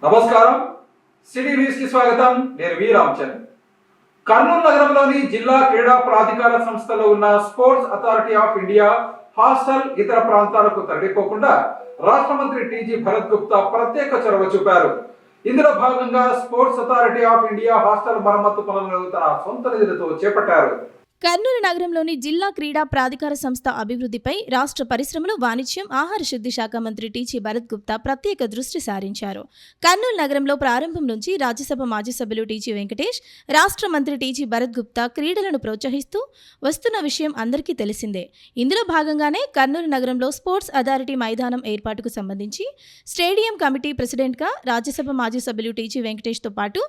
నమస్కారం. City news కి స్వాగతం. నేను వి రామచంద్ర. కర్నూలు నగరంలోని జిల్లా క్రీడా ప్రాధికార సంస్థలో ఉన్న sports authority of India hostel ఇతర ప్రాంతాలకు తరలిపోకుండా రాష్ట్ర మంత్రి టీజీ భరత్ గుప్తా ప్రత్యేక చొరవ చూపారు. ఇందులో భాగంగా sports authority of India hostel మరమ్మతు పనులను తన సొంత నిధులతో చేపట్టారు. కర్నూలు నగరంలోని జిల్లా క్రీడా ప్రాధికార సంస్థ అభివృద్ధిపై రాష్ట్ర పరిశ్రమలు, వాణిజ్యం, ఆహార శుద్ధి శాఖ మంత్రి టీజీ భరత్ గుప్తా ప్రత్యేక దృష్టి సారించారు. కర్నూలు నగరంలో ప్రారంభం నుంచి రాజ్యసభ మాజీ సభ్యులు టీజీ వెంకటేష్, రాష్ట్ర మంత్రి టీజీ భరత్ గుప్తా క్రీడలను ప్రోత్సహిస్తూ వస్తున్న విషయం అందరికీ తెలిసిందే. ఇందులో భాగంగానే కర్నూలు నగరంలో స్పోర్ట్స్ అథారిటీ మైదానం ఏర్పాటుకు సంబంధించి స్టేడియం కమిటీ ప్రెసిడెంట్గా రాజ్యసభ మాజీ సభ్యులు టీజీ వెంకటేష్తో పాటు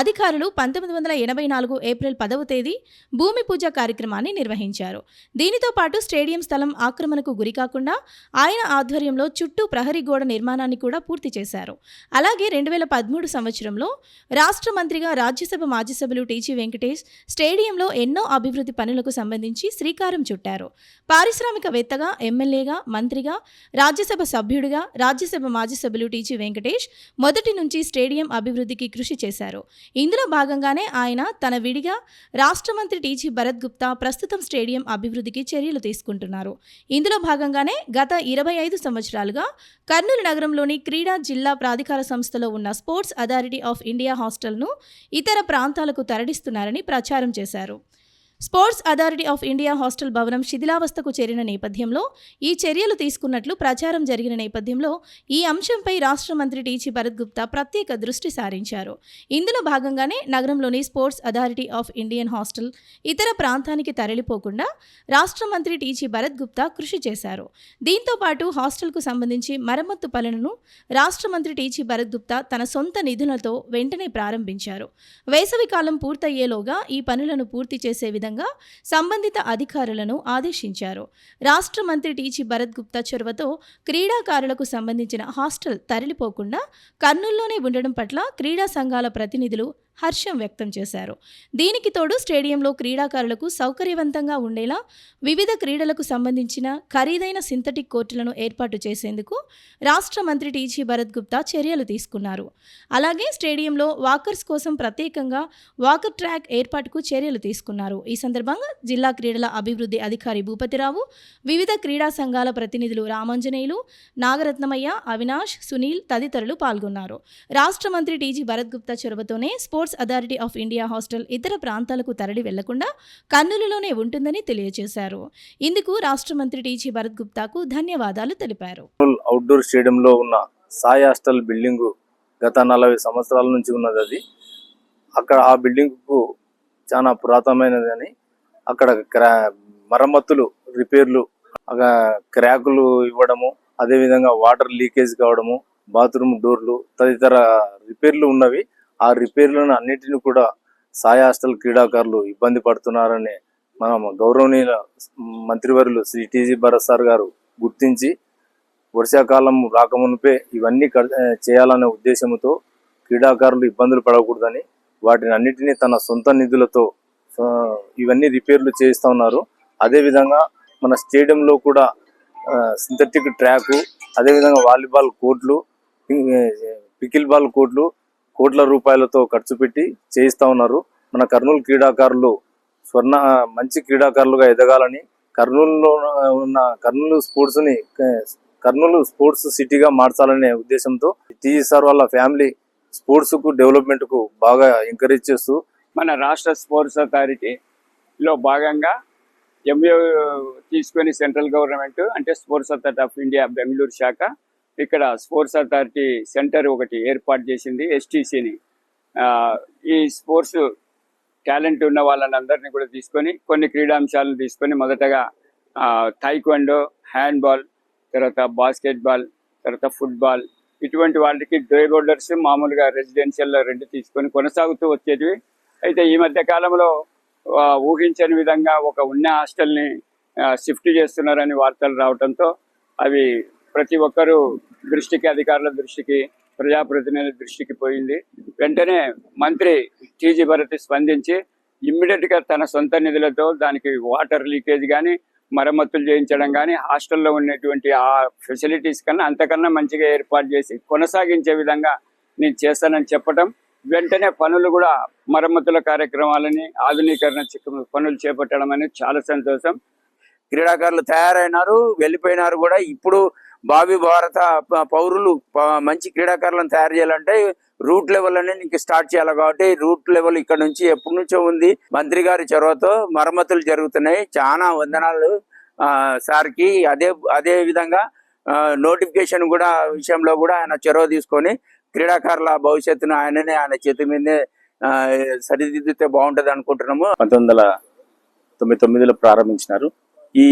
అధికారులు 1984 ఏప్రిల్ 10వ తేదీ భూమి పూజ కార్యక్రమాన్ని నిర్వహించారు. దీనితో పాటు స్టేడియం స్థలం ఆక్రమణకు గురికాకుండా ఆయన ఆధ్వర్యంలో చుట్టూ ప్రహరీ గోడ నిర్మాణాన్ని కూడా పూర్తి చేశారు. అలాగే 2013 సంవత్సరంలో రాష్ట్ర మంత్రిగా రాజ్యసభ మాజీ సభ్యులు టీజీ వెంకటేష్ స్టేడియంలో ఎన్నో అభివృద్ధి పనులకు సంబంధించి శ్రీకారం చుట్టారు. పారిశ్రామికవేత్తగా, ఎమ్మెల్యేగా, మంత్రిగా, రాజ్యసభ సభ్యుడిగా రాజ్యసభ మాజీ సభ్యులు టీజీ వెంకటేష్ మొదటి నుంచి స్టేడియం అభివృద్ధికి కృషి చేశారు. ఇందులో భాగంగానే ఆయన తన విడిగా రాష్ట్ర మంత్రి టీజీ భరత్ గుప్తా ప్రస్తుతం స్టేడియం అభివృద్ధికి చర్యలు తీసుకుంటున్నారు. ఇందులో భాగంగానే గత 25 సంవత్సరాలుగా కర్నూలు నగరంలోని క్రీడా జిల్లా ప్రాధికార సంస్థలో ఉన్న స్పోర్ట్స్ అథారిటీ ఆఫ్ ఇండియా హాస్టల్ను ఇతర ప్రాంతాలకు తరలిస్తున్నారని ప్రచారం చేశారు. Sports authority of India hostel భవనం శిథిలావస్థకు చేరిన నేపథ్యంలో ఈ చర్యలు తీసుకున్నట్లు ప్రచారం జరిగిన నేపథ్యంలో ఈ అంశంపై రాష్ట్ర మంత్రి టీజీ భరత్ గుప్తా ప్రత్యేక దృష్టి సారించారు. ఇందులో భాగంగానే నగరంలోని sports authority of Indian hostel ఇతర ప్రాంతానికి తరలిపోకుండా రాష్ట్ర మంత్రి టీజీ భరత్ గుప్తా కృషి చేశారు. దీంతో పాటు హాస్టల్కు సంబంధించి మరమ్మత్తు పనులను రాష్ట్ర మంత్రి టీజీ భరత్ గుప్తా తన సొంత నిధులతో వెంటనే ప్రారంభించారు. వేసవికాలం పూర్తయ్యేలోగా ఈ పనులను పూర్తి చేసే విధంగా సంబంధిత అధికారులను ఆదేశించారు. రాష్ట్ర మంత్రి టీజీ భరత్ గుప్తా చొరవతో క్రీడాకారులకు సంబంధించిన హాస్టల్ తరలిపోకుండా కర్నూలులోనే ఉండడం పట్ల క్రీడా సంఘాల ప్రతినిధులు హర్షం వ్యక్తం చేశారు. దీనికి తోడు స్టేడియంలో క్రీడాకారులకు సౌకర్యవంతంగా ఉండేలా వివిధ క్రీడలకు సంబంధించిన ఖరీదైన సింథటిక్ కోర్టులను ఏర్పాటు చేసేందుకు రాష్ట్ర మంత్రి టీజీ భరత్ గుప్తా చర్యలు తీసుకున్నారు. అలాగే స్టేడియంలో వాకర్స్ కోసం ప్రత్యేకంగా వాకర్ ట్రాక్ ఏర్పాటుకు చర్యలు తీసుకున్నారు. ఈ సందర్భంగా జిల్లా క్రీడల అభివృద్ధి అధికారి భూపతిరావు, వివిధ క్రీడా సంఘాల ప్రతినిధులు రామాంజనేయులు, నాగరత్నమయ్య, అవినాష్, సునీల్ తదితరులు పాల్గొన్నారు. రాష్ట్ర మంత్రి టీజీ భరత్ గుప్తా చొరవతోనే sports authority of India hostel ఇతర ప్రాంతాలకు తరలి వెళ్లకుండా కర్నూలులోనే ఉంటుందని తెలియజేశారు. ఇందుకు రాష్ట్ర మంత్రి టీజీ భరత్ గుప్తాకు ధన్యవాదాలు తెలిపారు. అవుట్డోర్ స్టేడియంలో ఉన్న సాయి హాస్టల్ బిల్డింగ్ గత 40 సంవత్సరాల నుంచి ఉన్నది. అది అక్కడ ఆ బిల్డింగ్కు చాలా పురాతనమైనది అని అక్కడ మరమ్మతులు, రిపేర్లు, క్రాకులు ఇవ్వడము, అదేవిధంగా వాటర్ లీకేజ్ కావడము, బాత్రూమ్ డోర్లు తదితర రిపేర్లు ఉన్నవి. ఆ రిపేర్లను అన్నిటిని కూడా సాయి హాస్టల్ క్రీడాకారులు ఇబ్బంది పడుతున్నారని మనం గౌరవనీయ మంత్రివర్యులు శ్రీ టీజీ భరత్ సార్ గారు గుర్తించి వర్షాకాలం రాకమునిపే ఇవన్నీ చేయాలనే ఉద్దేశంతో క్రీడాకారులు ఇబ్బందులు పడకూడదని వాటిని అన్నిటినీ తన సొంత నిధులతో ఇవన్నీ రిపేర్లు చేస్తూ ఉన్నారు. అదేవిధంగా మన స్టేడియంలో కూడా సింథటిక్ ట్రాకు, అదేవిధంగా వాలీబాల్ కోర్టులు, పికిల్ బాల్ కోర్టులు కోట్ల రూపాయలతో ఖర్చు పెట్టి చేయిస్తూ ఉన్నారు. మన కర్నూలు క్రీడాకారులు మంచి క్రీడాకారులుగా ఎదగాలని, కర్నూలులో ఉన్న కర్నూలు స్పోర్ట్స్ సిటీగా మార్చాలనే ఉద్దేశంతో టీజీ సార్ వాళ్ళ ఫ్యామిలీ స్పోర్ట్స్కు డెవలప్మెంట్కు బాగా ఎంకరేజ్ చేస్తూ మన రాష్ట్ర స్పోర్ట్స్ అథారిటీలో భాగంగా ఎంఓయూ తీసుకొని సెంట్రల్ గవర్నమెంట్ అంటే sports authority of India Bengaluru శాఖ ఇక్కడ స్పోర్ట్స్ అథారిటీ సెంటర్ ఒకటి ఏర్పాటు చేసింది, ఎస్టీసీని. ఈ స్పోర్ట్స్ టాలెంట్ ఉన్న వాళ్ళని అందరినీ కూడా తీసుకొని కొన్ని క్రీడాంశాలను తీసుకొని మొదటగా టైక్వాండో, హ్యాండ్బాల్, తర్వాత బాస్కెట్బాల్, తర్వాత ఫుట్బాల్, ఇటువంటి వాళ్ళకి డే బోర్డర్స్ మామూలుగా రెసిడెన్షియల్లో 2 తీసుకొని కొనసాగుతూ వచ్చేటివి. అయితే ఈ మధ్య కాలంలో ఊహించని విధంగా ఒక ఉన్న హాస్టల్ని షిఫ్ట్ చేస్తున్నారని వార్తలు రావడంతో అవి ప్రతి ఒక్కరూ దృష్టికి, అధికారుల దృష్టికి, ప్రజాప్రతినిధుల దృష్టికి పోయింది. వెంటనే మంత్రి టీజీ భరత్ స్పందించి ఇమ్మీడియట్గా తన సొంత నిధులతో దానికి వాటర్ లీకేజ్ కానీ, మరమ్మతులు చేయించడం కానీ, హాస్టల్లో ఉన్నటువంటి ఆ ఫెసిలిటీస్ కన్నా అంతకన్నా మంచిగా ఏర్పాటు చేసి కొనసాగించే విధంగా నేను చేస్తానని చెప్పటం, వెంటనే పనులు కూడా మరమ్మతుల కార్యక్రమాలని ఆధునీకరణ పనులు చేపట్టడం అనేది చాలా సంతోషం. క్రీడాకారులు తయారైనారు, వెళ్ళిపోయినారు కూడా. ఇప్పుడు భావి భారత పౌరులు మంచి క్రీడాకారులను తయారు చేయాలంటే రూట్ లెవెల్ అనేది ఇంక స్టార్ట్ చేయాలి. కాబట్టి రూట్ లెవెల్ ఇక్కడ నుంచి ఎప్పటి నుంచో ఉంది. మంత్రి గారి చొరవతో మరమ్మతులు జరుగుతున్నాయి. చాలా వందనాలు సార్కి. అదే విధంగా నోటిఫికేషన్ కూడా విషయంలో కూడా ఆయన చొరవ తీసుకొని క్రీడాకారుల భవిష్యత్తును ఆయన చేతి మీదే సరిదిద్దితే బాగుంటది అనుకుంటున్నాము. 1999లో ప్రారంభించినారు. ఈ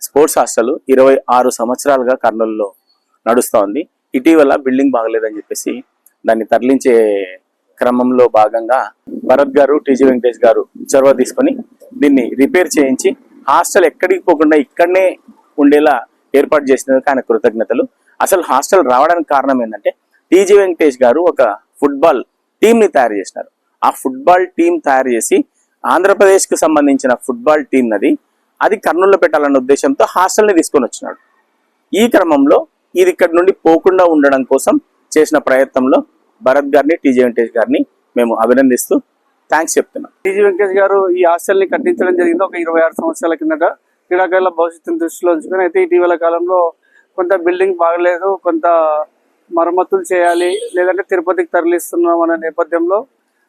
స్పోర్ట్స్ హాస్టల్ 26 సంవత్సరాలుగా కర్నూలులో నడుస్తూ ఉంది. ఇటీవల బిల్డింగ్ బాగలేదని చెప్పేసి దాన్ని తరలించే క్రమంలో భాగంగా భరత్ గారు, టీజీ వెంకటేష్ గారు చొరవ తీసుకొని దీన్ని రిపేర్ చేయించి హాస్టల్ ఎక్కడికి పోకుండా ఇక్కడనే ఉండేలా ఏర్పాటు చేసినందుకు ఆయన కృతజ్ఞతలు. అసలు హాస్టల్ రావడానికి కారణం ఏంటంటే టీజీ వెంకటేష్ గారు ఒక ఫుట్బాల్ టీంని తయారు చేసినారు. ఆ ఫుట్బాల్ టీం తయారు చేసి ఆంధ్రప్రదేశ్కి సంబంధించిన ఫుట్బాల్ టీం అది కర్నూలులో పెట్టాలన్న ఉద్దేశంతో హాస్టల్ని తీసుకొని వచ్చినాడు. ఈ క్రమంలో ఇది ఇక్కడ నుండి పోకుండా ఉండడం కోసం చేసిన ప్రయత్నంలో భరత్ గారిని, టీజీ వెంకటేష్ గారిని మేము అభినందిస్తూ థ్యాంక్స్ చెప్తున్నాం. టీజీ వెంకటేష్ గారు ఈ హాస్టల్ని కట్టించడం జరిగింది ఒక 26 సంవత్సరాల కిందట. క్రీడాకారుల భవిష్యత్తును దృష్టిలో ఉంచుకొని అయితే ఇటీవల కాలంలో కొంత బిల్డింగ్ బాగలేదు, కొంత మరమ్మతులు చేయాలి, లేదంటే తిరుపతికి తరలిస్తున్నాం అనే నేపథ్యంలో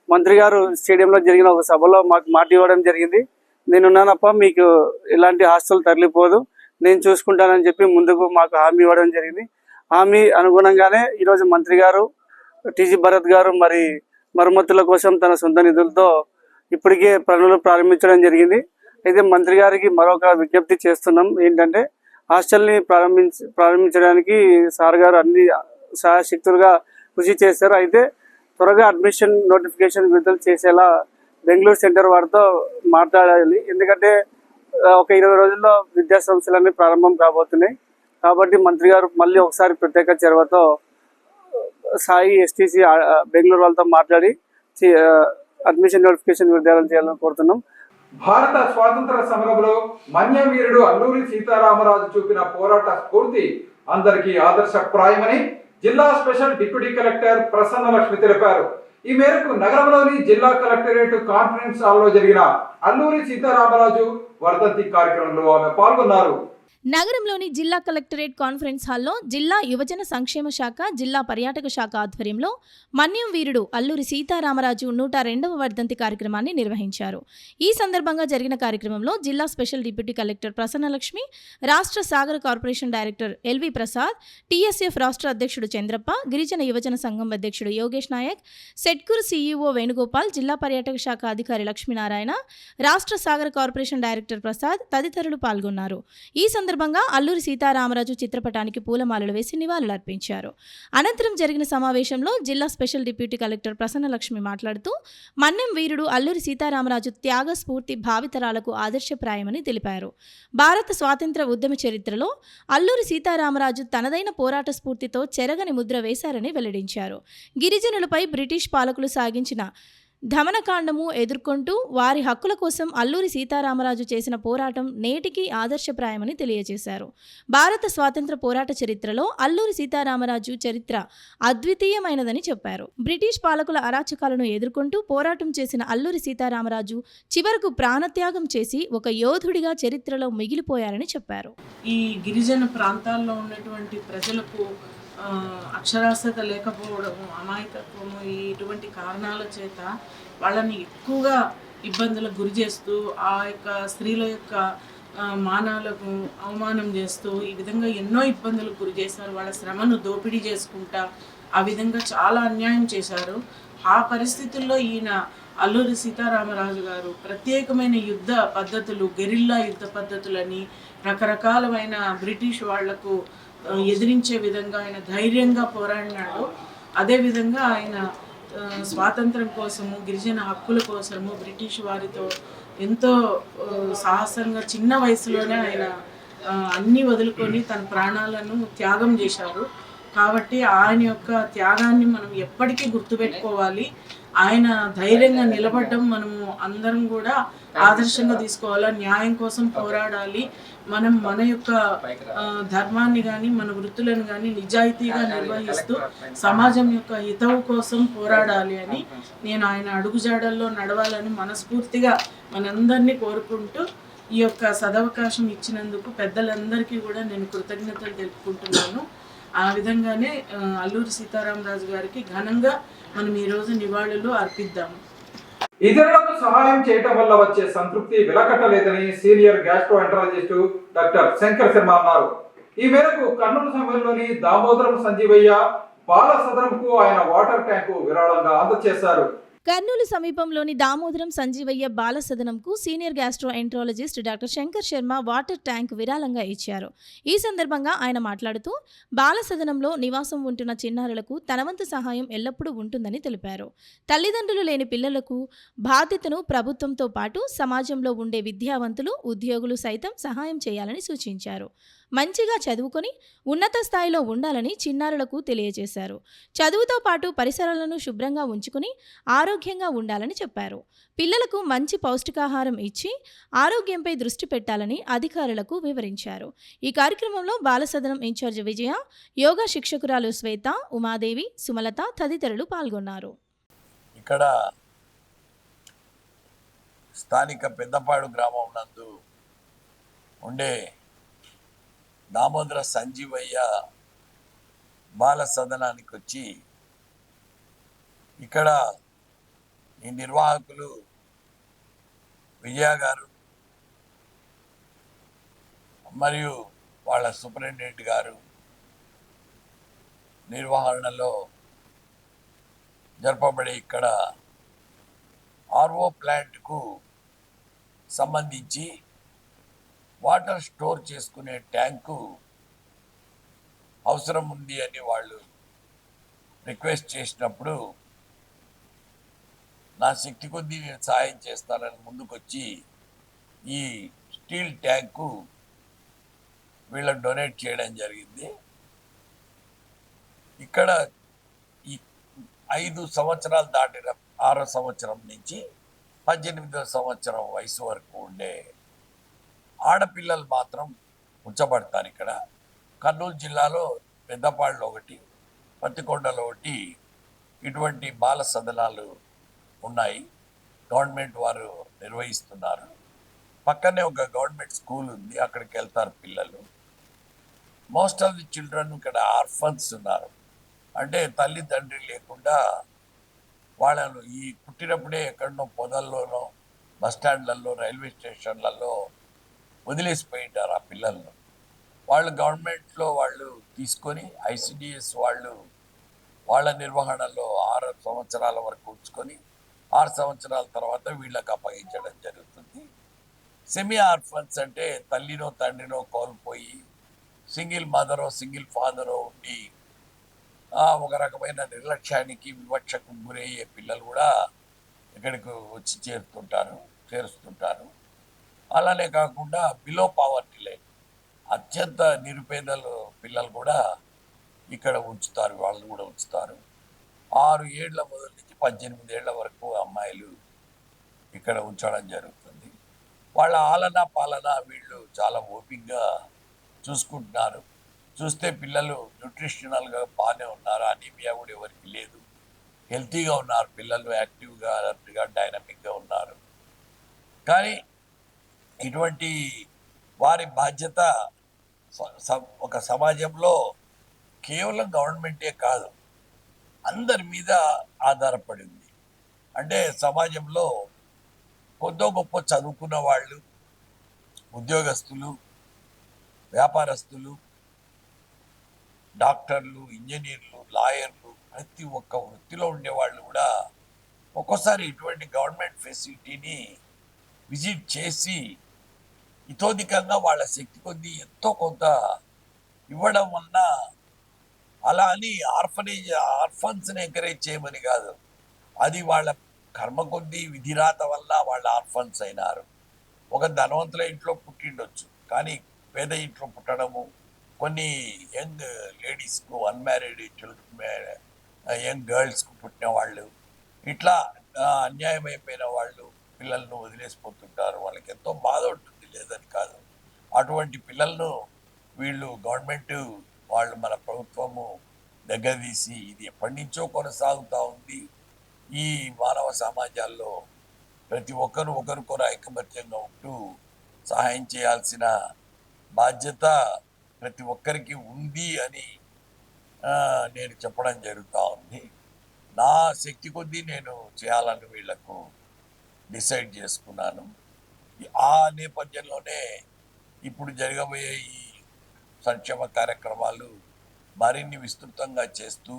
మంత్రి గారు స్టేడియంలో జరిగిన ఒక సభలో మాకు మాట ఇవ్వడం జరిగింది. నేనున్నానప్ప, మీకు ఎలాంటి హాస్టల్ తరలిపోదు, నేను చూసుకుంటానని చెప్పి ముందుకు మాకు హామీ ఇవ్వడం జరిగింది. హామీ అనుగుణంగానే ఈరోజు మంత్రి గారు టీజీ భరత్ గారు మరి మరమ్మతుల కోసం తన సొంత నిధులతో ఇప్పటికే పనులు ప్రారంభించడం జరిగింది. అయితే మంత్రి గారికి మరొక విజ్ఞప్తి చేస్తున్నాం. ఏంటంటే హాస్టల్ని ప్రారంభించడానికి సార్ గారు అన్ని సహాయశక్తులుగా కృషి చేశారు. అయితే త్వరగా అడ్మిషన్ నోటిఫికేషన్ విడుదల చేసేలా బెంగళూరు సెంటర్ వారితో మాట్లాడాలి. ఎందుకంటే ఒక 20 రోజుల్లో విద్యా సంస్థలన్నీ ప్రారంభం కాబోతున్నాయి. కాబట్టి మంత్రి గారు మళ్ళీ ఒకసారి ప్రత్యేక చొరవతో సాయి ఎస్టీసీ బెంగళూరు వాళ్ళతో మాట్లాడి అడ్మిషన్ నోటిఫికేషన్ విడుదల చేయాలని కోరుతున్నాం. భారత స్వాతంత్ర సమరంలో మన్యం వీరుడు అల్లూరి సీతారామరాజు చూపిన పోరాట స్ఫూర్తి అందరికీ ఆదర్శప్రాయమని జిల్లా special deputy collector Prasanna Lakshmi తెలిపారు. ఈ మేరకు నగరంలోని జిల్లా కలెక్టరేట్ కాన్ఫరెన్స్ హాల్లో జరిగిన అల్లూరి సీతారామరాజు వర్ధంతి కార్యక్రమంలో ఆమె పాల్గొన్నారు. నగరంలోని జిల్లా కలెక్టరేట్ కాన్ఫరెన్స్ హాల్లో జిల్లా యువజన సంక్షేమ శాఖ, జిల్లా పర్యాటక శాఖ ఆధ్వర్యంలో మన్యం వీరుడు అల్లూరి సీతారామరాజు 102వ వర్ధంతి కార్యక్రమాన్ని నిర్వహించారు. ఈ సందర్భంగా జరిగిన కార్యక్రమంలో జిల్లా స్పెషల్ డిప్యూటీ కలెక్టర్ ప్రసన్నలక్ష్మి, రాష్ట్ర Sagar corporation director LV Prasad, TSF రాష్ట్ర అధ్యక్షుడు చంద్రప్ప, గిరిజన యువజన సంఘం అధ్యక్షుడు యోగేష్ నాయక్, సెట్కూర్ సీఈఓ వేణుగోపాల్, జిల్లా పర్యాటక శాఖ అధికారి లక్ష్మీనారాయణ, రాష్ట్ర సాగర్ కార్పొరేషన్ డైరెక్టర్ ప్రసాద్ తదితరులు పాల్గొన్నారు. ఈ సందర్భంగా అల్లూరి సీతారామరాజు చిత్రపటానికి పూలమాలలు వేసి నివాళులర్పించారు. అనంతరం జరిగిన సమావేశంలో జిల్లా స్పెషల్ డిప్యూటీ కలెక్టర్ ప్రసన్నలక్ష్మి మాట్లాడుతూ మన్యం వీరుడు అల్లూరి సీతారామరాజు త్యాగ స్ఫూర్తి భావితరాలకు ఆదర్శప్రాయమని తెలిపారు. భారత స్వాతంత్ర ఉద్యమ చరిత్రలో అల్లూరి సీతారామరాజు తనదైన పోరాట స్ఫూర్తితో చెరగని ముద్ర వేశారని వెల్లడించారు. గిరిజనులపై బ్రిటిష్ పాలకులు సాగించిన దమనకాండము ఎదుర్కొంటూ వారి హక్కుల కోసం అల్లూరి సీతారామరాజు చేసిన పోరాటం నేటికి ఆదర్శప్రాయమని తెలియజేశారు. భారత స్వాతంత్ర పోరాట చరిత్రలో అల్లూరి సీతారామరాజు చరిత్ర అద్వితీయమైనదని చెప్పారు. బ్రిటిష్ పాలకుల అరాచకాలను ఎదుర్కొంటూ పోరాటం చేసిన అల్లూరి సీతారామరాజు చివరకు ప్రాణత్యాగం చేసి ఒక యోధుడిగా చరిత్రలో మిగిలిపోయారని చెప్పారు. ఈ గిరిజన ప్రాంతాల్లో ఉన్నటువంటి ప్రజలకు అక్షరాస్యత లేకపోవడము, అమాయకత్వము, ఇటువంటి కారణాల చేత వాళ్ళని ఎక్కువగా ఇబ్బందులకు గురి చేస్తూ ఆ యొక్క స్త్రీల యొక్క మానాలకు అవమానం చేస్తూ ఈ విధంగా ఎన్నో ఇబ్బందులకు గురి చేశారు. వాళ్ళ శ్రమను దోపిడీ చేసుకుంటా ఆ విధంగా చాలా అన్యాయం చేశారు. ఆ పరిస్థితుల్లో ఈయన అల్లూరి సీతారామరాజు గారు ప్రత్యేకమైన యుద్ధ పద్ధతులు, గెరిల్లా యుద్ధ పద్ధతులని రకరకాలమైన బ్రిటిష్ వాళ్లకు ఎదిరించే విధంగా ఆయన ధైర్యంగా పోరాడినాడు. అదేవిధంగా ఆయన స్వాతంత్రం కోసము, గిరిజన హక్కుల కోసము బ్రిటిష్ వారితో ఎంతో సాహసంగా చిన్న వయసులోనే ఆయన అన్నీ వదులుకొని తన ప్రాణాలను త్యాగం చేశారు. కాబట్టి ఆయన యొక్క త్యాగాన్ని మనం ఎప్పటికీ గుర్తుపెట్టుకోవాలి. ఆయన ధైర్యంగా నిలబడడం మనము అందరం కూడా ఆదర్శంగా తీసుకోవాలి. న్యాయం కోసం పోరాడాలి. మనం మన యొక్క ధర్మాన్ని కానీ మన వృత్తులను కానీ నిజాయితీగా నిర్వహిస్తూ సమాజం యొక్క హితవు కోసం పోరాడాలి అని నేను ఆయన అడుగుజాడల్లో నడవాలని మనస్ఫూర్తిగా మనందరినీ కోరుకుంటూ ఈ యొక్క సదవకాశం ఇచ్చినందుకు పెద్దలందరికీ కూడా నేను కృతజ్ఞతలు తెలుపుకుంటున్నాను. ఆ విధంగానే అల్లూరి సీతారామరాజు గారికి ఘనంగా మనం ఈరోజు నివాళులు అర్పిద్దాము. ఇతరులకు సహాయం చేయటం వల్ల వచ్చే సంతృప్తి వెలకట్టలేదని senior gastroenterologist doctor Shankar Sharma అన్నారు. ఈ మేరకు కర్నూలు సమయంలోని దామోదరం సంజీవయ్య బాల సదనంకు ఆయన వాటర్ ట్యాంకు విరాళంగా అందజేశారు. కర్నూలు సమీపంలోని దామోదరం సంజీవయ్య బాల సదనంకు senior gastroenterologist doctor Shankar Sharma water tank విరాళంగా ఇచ్చారు. ఈ సందర్భంగా ఆయన మాట్లాడుతూ బాల సదనంలో నివాసం ఉంటున్న చిన్నారులకు తన వంతు సహాయం ఎల్లప్పుడూ ఉంటుందని తెలిపారు. తల్లిదండ్రులు లేని పిల్లలకు బాధ్యతను ప్రభుత్వంతో పాటు సమాజంలో ఉండే విద్యావంతులు, ఉద్యోగులు సైతం సహాయం చేయాలని సూచించారు. మంచిగా చదువుకొని ఉన్నత స్థాయిలో ఉండాలని చిన్నారులకు తెలియజేశారు. చదువుతో పాటు పరిసరాలను శుభ్రంగా ఉంచుకుని ఆరోగ్యంగా ఉండాలని చెప్పారు. పిల్లలకు మంచి పౌష్టికాహారం ఇచ్చి ఆరోగ్యంపై దృష్టి పెట్టాలని అధికారులకు వివరించారు. ఈ కార్యక్రమంలో బాలసదనం ఇన్ఛార్జ్ విజయ, యోగా శిక్షకురాలు శ్వేత, ఉమాదేవి, సుమలత తదితరులు పాల్గొన్నారు. ఇక్కడ స్థానిక పెద్దపాడు గ్రామం నందు ఉండే దామోదర సంజీవయ్య బాల సదనానికి వచ్చి ఇక్కడ ఈ నిర్వాహకులు విజయ గారు మరియు వాళ్ళ సూపరింటెండెంట్ గారు నిర్వహణలో జరపబడే ఇక్కడ ఆర్ఓ ప్లాంట్కు సంబంధించి వాటర్ స్టోర్ చేసుకునే ట్యాంకు అవసరం ఉంది అని వాళ్ళు రిక్వెస్ట్ చేసినప్పుడు నా శక్తి కొద్దీ నేను సహాయం చేస్తానని ముందుకొచ్చి ఈ స్టీల్ ట్యాంకు వీళ్ళకి డొనేట్ చేయడం జరిగింది. ఇక్కడ ఈ 5 సంవత్సరాలు దాటిన 6వ సంవత్సరం నుంచి 18వ సంవత్సరం వయసు వరకు ఉండే ఆడపిల్లలు మాత్రం ఉంచబడతారు. ఇక్కడ కర్నూలు జిల్లాలో పెద్దపాడులో ఒకటి, పత్తికొండలో ఒకటి ఇటువంటి బాల సదనాలు ఉన్నాయి. గవర్నమెంట్ వారు నిర్వహిస్తున్నారు. పక్కనే ఒక గవర్నమెంట్ స్కూల్ ఉంది, అక్కడికి వెళ్తారు పిల్లలు. మోస్ట్ ఆఫ్ ది చిల్డ్రన్ ఇక్కడ ఆర్ఫన్స్ ఉన్నారు. అంటే తల్లి తండ్రి లేకుండా వాళ్ళను ఈ పుట్టినప్పుడే ఎక్కడనో పొదల్లోనో, బస్టాండ్లలో, రైల్వే స్టేషన్లలో వదిలేసిపోయింటారు ఆ పిల్లలను. వాళ్ళు గవర్నమెంట్లో వాళ్ళు తీసుకొని ఐసిడిఎస్ వాళ్ళు వాళ్ళ నిర్వహణలో 6 సంవత్సరాల వరకు ఉంచుకొని 6 సంవత్సరాల తర్వాత వీళ్ళకి అప్పగించడం జరుగుతుంది. సెమీ ఆర్ఫన్స్ అంటే తల్లినో తండ్రినో కోల్పోయి సింగిల్ మదరో సింగిల్ ఫాదరో ఉండి ఒక రకమైన నిర్లక్ష్యానికి, వివక్షకు గురయ్యే పిల్లలు కూడా ఇక్కడికి వచ్చి చేరుస్తుంటారు. అలానే కాకుండా బిలో పావర్టీ లైన్, అత్యంత నిరుపేదలు పిల్లలు కూడా ఇక్కడ ఉంచుతారు. వాళ్ళు కూడా ఉంచుతారు. 6 ఏళ్ల మొదలు నుంచి 18 ఏళ్ల వరకు అమ్మాయిలు ఇక్కడ ఉంచడం జరుగుతుంది. వాళ్ళ ఆలన పాలన వీళ్ళు చాలా ఓపికగా చూసుకుంటున్నారు. చూస్తే పిల్లలు న్యూట్రిషనల్గా బాగానే ఉన్నారు. అనీమియా కూడా ఎవరికి లేదు. హెల్తీగా ఉన్నారు పిల్లలు, యాక్టివ్గా, అలర్ట్గా, డైనమిక్గా ఉన్నారు. కానీ ఇటువంటి వారి బాధ్యత ఒక సమాజంలో కేవలం గవర్నమెంటే కాదు, అందరి మీద ఆధారపడి ఉంది. అంటే సమాజంలో కొద్దో గొప్ప చదువుకున్న వాళ్ళు, ఉద్యోగస్తులు, వ్యాపారస్తులు, డాక్టర్లు, ఇంజనీర్లు, లాయర్లు, ప్రతి ఒక్క వృత్తిలో ఉండేవాళ్ళు కూడా ఒక్కోసారి ఇటువంటి గవర్నమెంట్ ఫెసిలిటీని విజిట్ చేసి ఇతోధికంగా వాళ్ళ శక్తి కొద్దీ ఎంతో కొంత ఇవ్వడం వలన, అలా అని ఆర్ఫన్స్ని ఎంకరేజ్ చేయమని కాదు, అది వాళ్ళ కర్మ కొద్దీ విధిరాత వల్ల వాళ్ళ ఆర్ఫన్స్ అయినారు. ఒక ధనవంతుల ఇంట్లో పుట్టిండొచ్చు, కానీ పేద ఇంట్లో పుట్టడము, కొన్ని యంగ్ లేడీస్కు అన్మ్యారీడ్ యంగ్ గర్ల్స్కు పుట్టిన వాళ్ళు ఇట్లా అన్యాయం అయిపోయిన వాళ్ళు పిల్లలను వదిలేసిపోతుంటారు. వాళ్ళకి ఎంతో బాధ ఉంటుంది, లేదని కాదు. అటువంటి పిల్లలను వీళ్ళు గవర్నమెంట్ వాళ్ళు మన ప్రభుత్వము దగ్గర తీసి ఇది ఎప్పటి నుంచో కొనసాగుతూ ఉంది. ఈ మానవ సమాజాల్లో ప్రతి ఒక్కరు ఒకరికొకరు ఐకమత్యంగా ఉంటూ సహాయం చేయాల్సిన బాధ్యత ప్రతి ఒక్కరికి ఉంది అని నేను చెప్పడం జరుగుతూ ఉంది. నా శక్తి కొద్దీ నేను చేయాలని వీళ్లకు డిసైడ్ చేసుకున్నాను. ఆ నేపథ్యంలోనే ఇప్పుడు జరగబోయే ఈ సంక్షేమ కార్యక్రమాలు మరిన్ని విస్తృతంగా చేస్తూ,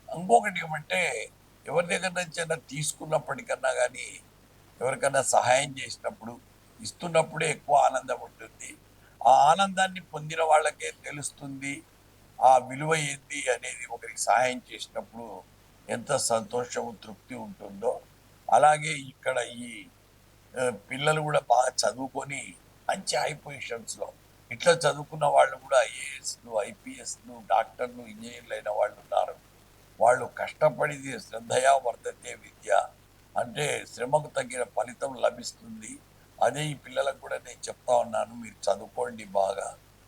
ఇంకొకటి ఏమంటే ఎవరి దగ్గర నుంచైనా తీసుకున్నప్పటికన్నా కానీ ఎవరికైనా సహాయం చేసినప్పుడు ఇస్తున్నప్పుడే ఎక్కువ ఆనందం ఉంటుంది. ఆ ఆనందాన్ని పొందిన వాళ్ళకే తెలుస్తుంది ఆ విలువ ఏంది అనేది. ఒకరికి సహాయం చేసినప్పుడు ఎంత సంతోషము తృప్తి ఉంటుందో, అలాగే ఇక్కడ ఈ పిల్లలు కూడా బాగా చదువుకొని మంచి హై పొజిషన్స్లో ఇట్లా చదువుకున్న వాళ్ళు కూడా ఐఏఎస్లు, ఐపీఎస్లు, డాక్టర్లు, ఇంజనీర్లు అయిన వాళ్ళు ఉన్నారు. వాళ్ళు కష్టపడిది శ్రద్ధయా వర్ధతే విద్య అంటే శ్రమకు తగిన ఫలితం లభిస్తుంది. అదే ఈ పిల్లలకు కూడా నేను చెప్తా ఉన్నాను, మీరు చదువుకోండి బాగా.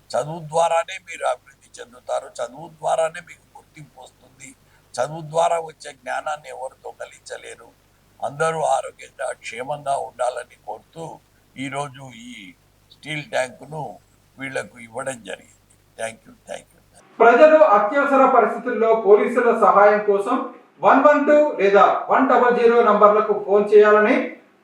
చదువు ద్వారానే మీరు అభివృద్ధి చెందుతారు, చదువు ద్వారానే మీకు గుర్తింపు వస్తుంది. చదువు ద్వారా వచ్చే జ్ఞానాన్ని ఎవరు దొంగలించలేరు. అందరూ ఆరోగ్యంగా క్షేమంగా ఉండాలని కోరుతూ ఈరోజు ఈ స్టీల్ ట్యాంకును వీళ్లకు ఇవ్వడం జరిగింది. Thank you. ప్రజలు అత్యవసర పరిస్థితుల్లో పోలీసుల సహాయం కోసం 112 లేదా 100 నంబర్లకు ఫోన్ చేయాలని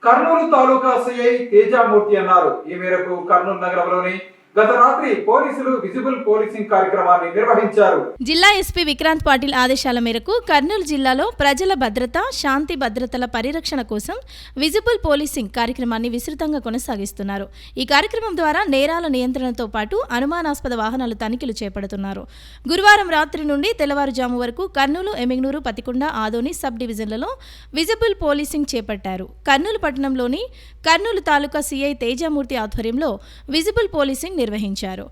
కర్నూలు తాలూకా సిఐ తేజామూర్తి అన్నారు. ఈ మేరకు కర్నూలు నగరంలోని గత రాత్రి పోలీసులు విజిబుల్ పోలీసింగ్ కార్యక్రమాన్ని నిర్వహించారు. జిల్లా ఎస్పీ విక్రాంత్ పాటిల్ ఆదేశాల మేరకు కర్నూలు జిల్లాలో ప్రజల భద్రత, శాంతి భద్రతల పరిరక్షణ కోసం విజిబుల్ పోలీసింగ్ కార్యక్రమాన్ని విస్తృతంగా కొనసాగిస్తున్నారు. ఈ కార్యక్రమం ద్వారా నేరాల నియంత్రణతో పాటు అనుమానాస్పద వాహనాలు తనిఖీలు చేపడుతున్నారు. గురువారం రాత్రి నుండి తెల్లవారుజాము వరకు కర్నూలు, ఎమిగ్నూరు, పతికొండ, ఆదోని సబ్ డివిజన్లలో విజిబుల్ పోలీసింగ్ చేపట్టారు. కర్నూలు పట్టణంలోని కర్నూలు తాలూకా సిఐ తేజామూర్తి ఆధ్వర్యంలో విజిబుల్ పోలీసింగ్ నిర్వహించారు.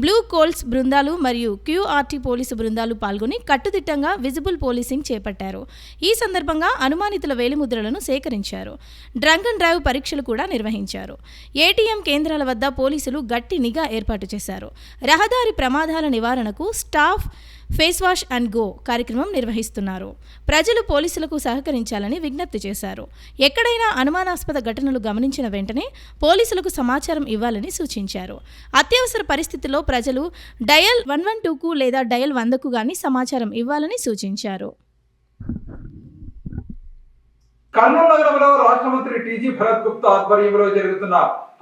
బ్లూ కోల్స్ బృందాలు మరియు క్యూఆర్టీ పోలీసు బృందాలు పాల్గొని కట్టుదిట్టంగా విజిబుల్ పోలీసింగ్ చేపట్టారు. ఈ సందర్భంగా అనుమానితుల వేలిముద్రలను సేకరించారు. డ్రంక్ అండ్ డ్రైవ్ పరీక్షలు కూడా నిర్వహించారు. ఏటీఎం కేంద్రాల వద్ద పోలీసులు గట్టి నిఘా ఏర్పాటు చేశారు. రహదారి ప్రమాదాల నివారణకు staff face wash and go కార్యక్రమం నిర్వహిస్తున్నారు. ప్రజలు పోలీసులకు సహకరించాలని విజ్ఞప్తి చేశారు. ఎక్కడైనా అనుమానాస్పద ఘటనలు గమనించిన వెంటనే పోలీసులకు సమాచారం ఇవ్వాలని సూచించారు. అత్యవసర పరిస్థితుల్లో ప్రజలు డయల్ 112కు లేదా డయల్ 100కు గాని సమాచారం ఇవ్వాలని సూచించారు. కర్నూలు నగరంలో రాష్ట్ర మంత్రి టీజీ భరత్ గుప్తా ఆధ్వర్యంలో జరుగుతున్న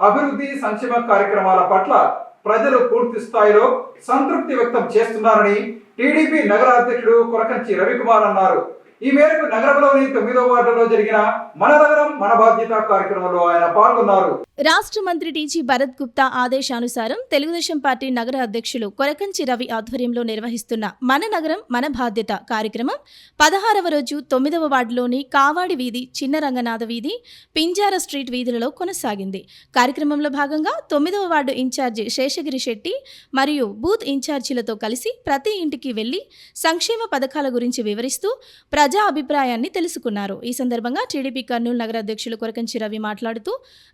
అభివృద్ధి సంక్షేమ కార్యక్రమాల పట్ల ప్రజలు పూర్తి స్థాయిలో సంతృప్తి వ్యక్తం చేస్తున్నారని టీడీపీ నగర అధ్యక్షుడు కొరకంచి రవికుమార్ అన్నారు. ఈ మేరకు నగరంలోని 9వ వార్డులో జరిగిన మన నగరం మన బాధ్యత కార్యక్రమంలో ఆయన పాల్గొన్నారు. రాష్ట్ర మంత్రి టీజీ భరత్ గుప్తా ఆదేశానుసారం తెలుగుదేశం పార్టీ నగర అధ్యక్షులు కొరకంచి రవి ఆధ్వర్యంలో నిర్వహిస్తున్న మన నగరం మన బాధ్యత కార్యక్రమం 16వ రోజు 9వ వార్డులోని కావాడి వీధి, చిన్న రంగనాథ వీధి, పింజార స్ట్రీట్ వీధులలో కొనసాగింది. కార్యక్రమంలో భాగంగా 9వ వార్డు ఇన్ఛార్జి శేషగిరి శెట్టి మరియు బూత్ ఇన్ఛార్జీలతో కలిసి ప్రతి ఇంటికి వెళ్లి సంక్షేమ పథకాల గురించి వివరిస్తూ ప్రజా అభిప్రాయాన్ని తెలుసుకున్నారు. ఈ సందర్భంగా టీడీపీ కర్నూలు నగర అధ్యక్షులు కొరకంచి రవి మాట్లాడుతూ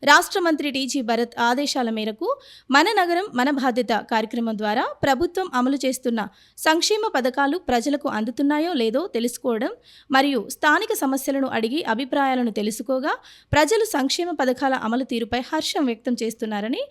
రాష్ట్ర మంత్రి టీజీ భరత్ ఆదేశాల మేరకు మన నగరం మన బాధ్యత కార్యక్రమం ద్వారా ప్రభుత్వం అమలు చేస్తున్న సంక్షేమ పథకాలు ప్రజలకు అందుతున్నాయో లేదో తెలుసుకోవడం మరియు స్థానిక సమస్యలను అడిగి అభిప్రాయాలను తెలుసుకోగా ప్రజలు సంక్షేమ పథకాల అమలు తీరుపై హర్షం వ్యక్తం చేస్తున్నారని,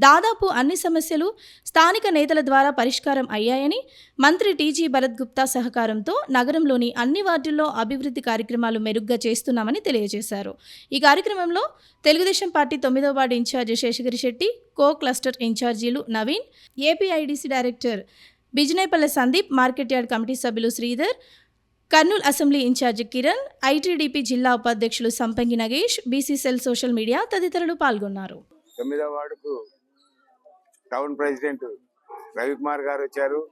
దాదాపు అన్ని సమస్యలు స్థానిక నేతల ద్వారా పరిష్కారం అయ్యాయని, మంత్రి టీజీ భరత్ గుప్తా సహకారంతో నగరంలోని అన్ని వార్డుల్లో అభివృద్ధి కార్యక్రమాలు మెరుగ్గా చేస్తున్నామని తెలియజేశారు. ఈ కార్యక్రమంలో తెలుగుదేశం పార్టీ 9వ ward incharge Seshagiri Setty, co cluster ఇన్ఛార్జీలు Naveen, APIDC director Bijinepalle Sandeep, market yard committee సభ్యులు Sridhar, Kurnool assembly incharge Kiran, ITDP జిల్లా ఉపాధ్యక్షులు సంపంగి నగేష్, బీసీసెల్ సోషల్ మీడియా తదితరులు పాల్గొన్నారు. 9వ వార్డుకు టౌన్ ప్రెసిడెంట్ రవికుమార్ గారు వచ్చారు.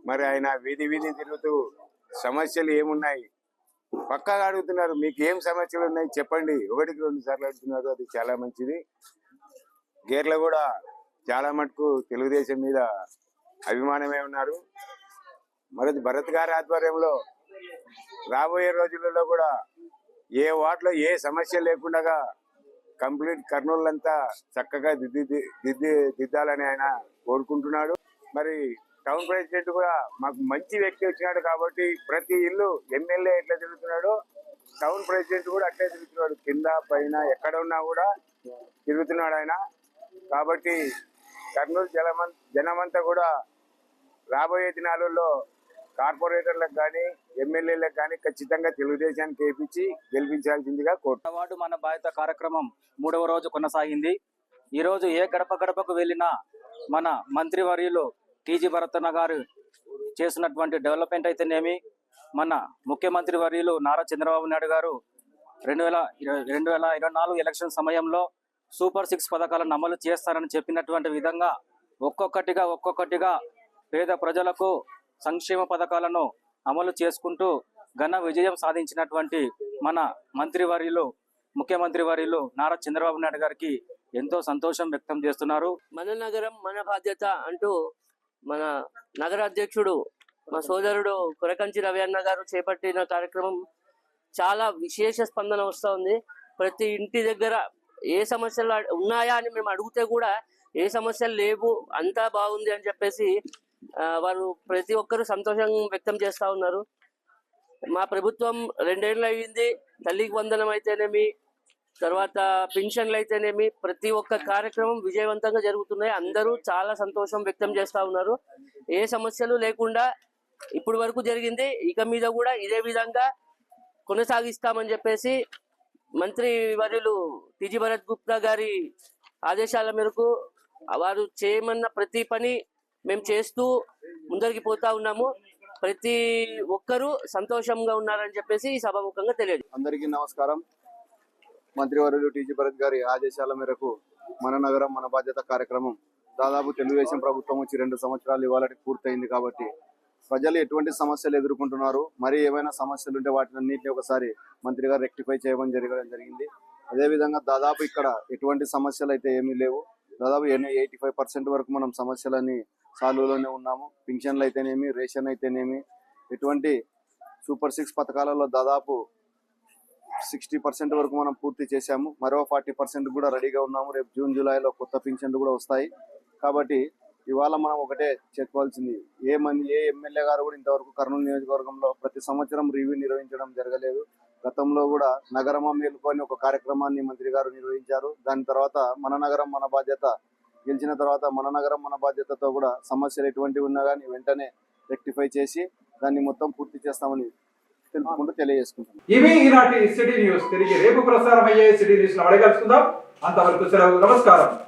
మరి ఆయన వీధి తిరుగుతూ సమస్యలు ఏమున్నాయి పక్కాగా అడుగుతున్నారు. మీకు ఏం సమస్యలు ఉన్నాయి చెప్పండి, 1కి 2 సార్లు అడుగుతున్నారు. అది చాలా మంచిది. గేర్ల కూడా చాలా మటుకు తెలుగుదేశం మీద అభిమానమే ఉన్నారు. మరి భరత్ గారి ఆధ్వర్యంలో రాబోయే రోజులలో కూడా ఏ వార్డులో ఏ సమస్య లేకుండా కంప్లీట్ కర్నూలు అంతా చక్కగా దిద్దాలని ఆయన కోరుకుంటున్నాడు. మరి టౌన్ ప్రెసిడెంట్ కూడా మాకు మంచి వ్యక్తి వచ్చినాడు కాబట్టి ప్రతి ఇల్లు ఎమ్మెల్యే ఎట్లా తిరుగుతున్నాడో టౌన్ ప్రెసిడెంట్ కూడా అట్లే తిరుగుతున్నాడు. కింద పైన ఎక్కడ ఉన్నా కూడా తిరుగుతున్నాడు ఆయన. కాబట్టి కర్నూలు జనమంతా కూడా రాబోయే దినాలలో కార్పొరేటర్లకు కానీ ఎమ్మెల్యేలకు కానీ ఖచ్చితంగా తెలుగుదేశానికి వేయించి గెలిపించాల్సిందిగా కోరుతున్నాను. వార్డు మన బాధ్యత కార్యక్రమం 3వ రోజు కొనసాగింది. ఈరోజు ఏ గడప గడపకు వెళ్ళినా మన మంత్రివర్యులు టీజీ భరతన్న గారు చేసినటువంటి డెవలప్మెంట్ అయితేనేమి, మన ముఖ్యమంత్రి వర్యులు నారా చంద్రబాబు నాయుడు గారు 2024 ఎలక్షన్ సమయంలో సూపర్ 6 పథకాలను అమలు చేస్తారని చెప్పినటువంటి విధంగా ఒక్కొక్కటిగా పేద ప్రజలకు సంక్షేమ పథకాలను అమలు చేసుకుంటూ ఘన విజయం సాధించినటువంటి మన ముఖ్యమంత్రి వర్యులు నారా చంద్రబాబు నాయుడు గారికి ఎంతో సంతోషం వ్యక్తం చేస్తున్నారు. మన నగరం మన బాధ్యత అంటూ మన నగర అధ్యక్షుడు మా సోదరుడు కొరకంచి రవి అన్న గారు చేపట్టిన కార్యక్రమం చాలా విశేష స్పందన వస్తుంది. ప్రతి ఇంటి దగ్గర ఏ సమస్యలు ఉన్నాయా అని మేము అడిగితే కూడా ఏ సమస్యలు లేవు, అంతా బాగుంది అని చెప్పేసి వారు ప్రతి ఒక్కరూ సంతోషం వ్యక్తం చేస్తూ ఉన్నారు. మా ప్రభుత్వం 2 ఏళ్ళు అయ్యింది. తల్లికి వందనం అయితేనేమి, తర్వాత పెన్షన్లు అయితేనేమి, ప్రతి ఒక్క కార్యక్రమం విజయవంతంగా జరుగుతున్నాయి. అందరూ చాలా సంతోషం వ్యక్తం చేస్తూ ఉన్నారు. ఏ సమస్యలు లేకుండా ఇప్పుడు వరకు జరిగింది. ఇక మీద కూడా ఇదే విధంగా కొనసాగిస్తామని చెప్పేసి మంత్రి వర్యులు టీజీ భరత్ గుప్తా గారి ఆదేశాల మేరకు వారు చేయమన్న ప్రతి పని మేము చేస్తూ ముందరికి పోతా ఉన్నాము. ప్రతి ఒక్కరూ సంతోషంగా ఉన్నారని చెప్పేసి ఈ సభాముఖంగా తెలియదు. అందరికీ నమస్కారం. మంత్రివర్యులు టీజీ భరత్ గారి ఆదేశాల మేరకు మన నగరం మన బాధ్యత కార్యక్రమం దాదాపు తెలుగుదేశం ప్రభుత్వం వచ్చి 2 సంవత్సరాలు ఇవాళకి పూర్తయింది. కాబట్టి ప్రజలు ఎటువంటి సమస్యలు ఎదుర్కొంటున్నారు, మరి ఏమైనా సమస్యలు ఉంటే వాటిని అన్నింటినీ ఒకసారి మంత్రి గారు రెక్టిఫై చేయడం జరిగింది. అదేవిధంగా దాదాపు ఇక్కడ ఎటువంటి సమస్యలు అయితే ఏమీ లేవు. దాదాపు 85% వరకు మనం సమస్యలన్నీ సాల్వ్లోనే ఉన్నాము. పింఛన్లు అయితేనేమి, రేషన్ అయితేనేమి, ఎటువంటి సూపర్ 6 పథకాలలో దాదాపు 60% వరకు మనం పూర్తి చేశాము. మరో 40% కూడా రెడీగా ఉన్నాము. రేపు జూన్ జూలైలో కొత్త పింఛన్లు కూడా వస్తాయి. కాబట్టి ఇవాళ మనం ఒకటే చెప్పుకోవాల్సింది, ఏ ఎమ్మెల్యే గారు కూడా ఇంతవరకు కర్నూలు నియోజకవర్గంలో ప్రతి సంవత్సరం రివ్యూ నిర్వహించడం జరగలేదు. గతంలో కూడా నగరమా మేలుకొని ఒక కార్యక్రమాన్ని మంత్రి గారు నిర్వహించారు. దాని తర్వాత మన నగరం మన బాధ్యత గెలిచిన తర్వాత మన నగరం మన బాధ్యతతో కూడా సమస్యలు ఎటువంటివి ఉన్నా కానీ వెంటనే రెక్టిఫై చేసి దాన్ని మొత్తం పూర్తి చేస్తామని తెలుపుకుంటూ తెలియజేసుకుంటాం. ఇవి ఈనాటి సిటీ న్యూస్. తిరిగి రేపు ప్రసారం అయ్యే సిటీ న్యూస్ లో కలుసుకుందాం. అంతవరకు సెలవు. నమస్కారం.